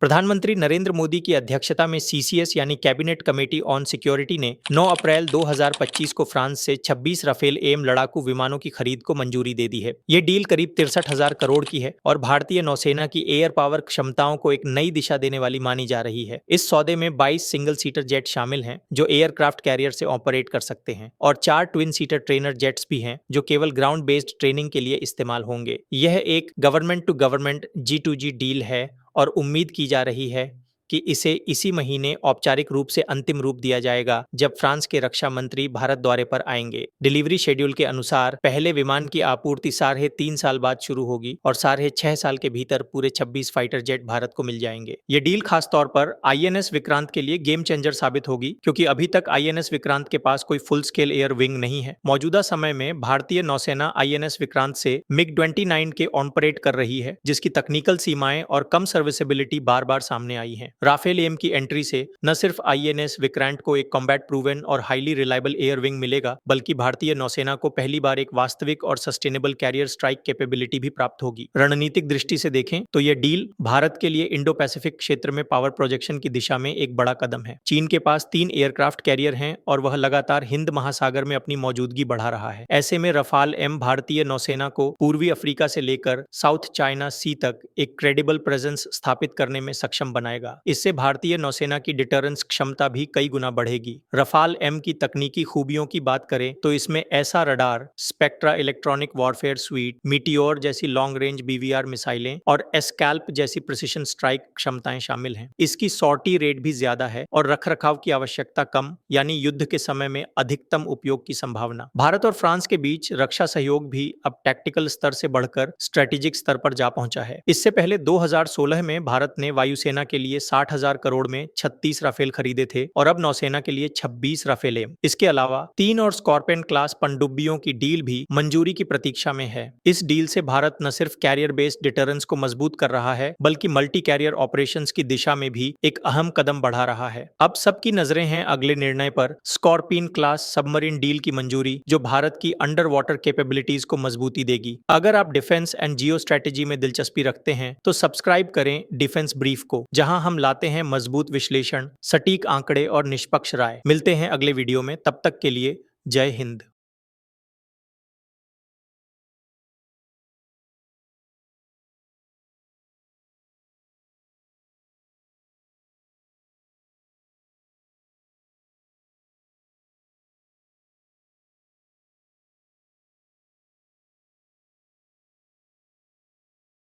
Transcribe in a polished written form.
प्रधानमंत्री नरेंद्र मोदी की अध्यक्षता में सीसीएस यानी कैबिनेट कमेटी ऑन सिक्योरिटी ने 9 अप्रैल 2025 को फ्रांस से 26 राफेल एम लड़ाकू विमानों की खरीद को मंजूरी दे दी है। ये डील करीब 63,000 करोड़ की है और भारतीय नौसेना की एयर पावर क्षमताओं को एक नई दिशा देने वाली मानी जा रही है। इस सौदे में 22 सिंगल सीटर जेट शामिल हैं जो एयरक्राफ्ट कैरियर से ऑपरेट कर सकते हैं और 4 ट्विन सीटर ट्रेनर जेट्स भी हैं जो केवल ग्राउंड बेस्ड ट्रेनिंग के लिए इस्तेमाल होंगे। यह एक government to government G2G deal है और उम्मीद की जा रही है कि इसे इसी महीने औपचारिक रूप से अंतिम रूप दिया जाएगा जब फ्रांस के रक्षा मंत्री भारत दौरे पर आएंगे। डिलीवरी शेड्यूल के अनुसार पहले विमान की आपूर्ति 3.5 साल बाद शुरू होगी और 6.5 साल के भीतर पूरे 26 फाइटर जेट भारत को मिल जाएंगे। ये डील खास तौर पर INS विक्रांत के लिए गेम चेंजर साबित होगी क्योंकि अभी तक INS विक्रांत के पास कोई फुल स्केल एयर विंग नहीं है। मौजूदा समय में भारतीय नौसेना INS विक्रांत से MiG-29 के ऑपरेट कर रही है जिसकी तकनीकल सीमाएं और कम सर्विसेबिलिटी बार बार सामने आई हैं। राफेल एम की एंट्री से न सिर्फ INS विक्रांत को एक कॉम्बैट प्रूवन और हाईली रिलायबल एयर विंग मिलेगा बल्कि भारतीय नौसेना को पहली बार एक वास्तविक और सस्टेनेबल कैरियर स्ट्राइक कैपेबिलिटी भी प्राप्त होगी। रणनीतिक दृष्टि से देखें तो यह डील भारत के लिए इंडो पैसिफिक क्षेत्र में पावर प्रोजेक्शन की दिशा में एक बड़ा कदम है। चीन के पास 3 एयरक्राफ्ट कैरियर हैं और वह लगातार हिंद महासागर में अपनी मौजूदगी बढ़ा रहा है। ऐसे में रफाल एम भारतीय नौसेना को पूर्वी अफ्रीका से लेकर साउथ चाइना सी तक एक क्रेडिबल प्रेजेंस स्थापित करने में सक्षम बनाएगा। इससे भारतीय नौसेना की डिटरेंस क्षमता भी कई गुना बढ़ेगी। रफाल एम की तकनीकी खूबियों की बात करें तो इसमें ऐसा radar, spectra electronic warfare sweet, meteor जैसी लॉन्ग रेंज BVR मिसाइलें और एस्कैल्प जैसी प्रिसिशन स्ट्राइक क्षमताएं शामिल हैं। इसकी सॉर्टी रेट भी ज्यादा है और रखरखाव की आवश्यकता कम, यानी युद्ध के समय में अधिकतम उपयोग की संभावना। भारत और फ्रांस के बीच रक्षा सहयोग भी अब टैक्टिकल स्तर से बढ़कर स्ट्रेटेजिक स्तर पर जा पहुंचा है। इससे पहले 2016 में भारत ने वायुसेना के लिए 60,000 करोड़ में 36 राफेल खरीदे थे और अब नौसेना के लिए 26 राफेल एम। इसके अलावा 3 और स्कॉर्पियन क्लास पनडुब्बियों की डील भी मंजूरी की प्रतीक्षा में है। इस डील से भारत न सिर्फ कैरियर बेस्ड डिटरेंस को मजबूत कर रहा है बल्कि मल्टी कैरियर ऑपरेशंस की दिशा में भी एक अहम कदम बढ़ा रहा है। अब सबकी नजरें हैं अगले निर्णय पर, स्कॉर्पियन क्लास सबमरीन डील की मंजूरी जो भारत की अंडर वाटर कैपेबिलिटीज को मजबूती देगी। अगर आप डिफेंस एंड जियो स्ट्रेटेजी में दिलचस्पी रखते हैं तो सब्सक्राइब करें डिफेंस ब्रीफ को, जहां हम लाते हैं मजबूत विश्लेषण, सटीक आंकड़े और निष्पक्ष राय। मिलते हैं अगले वीडियो में, तब तक के लिए जय हिंद।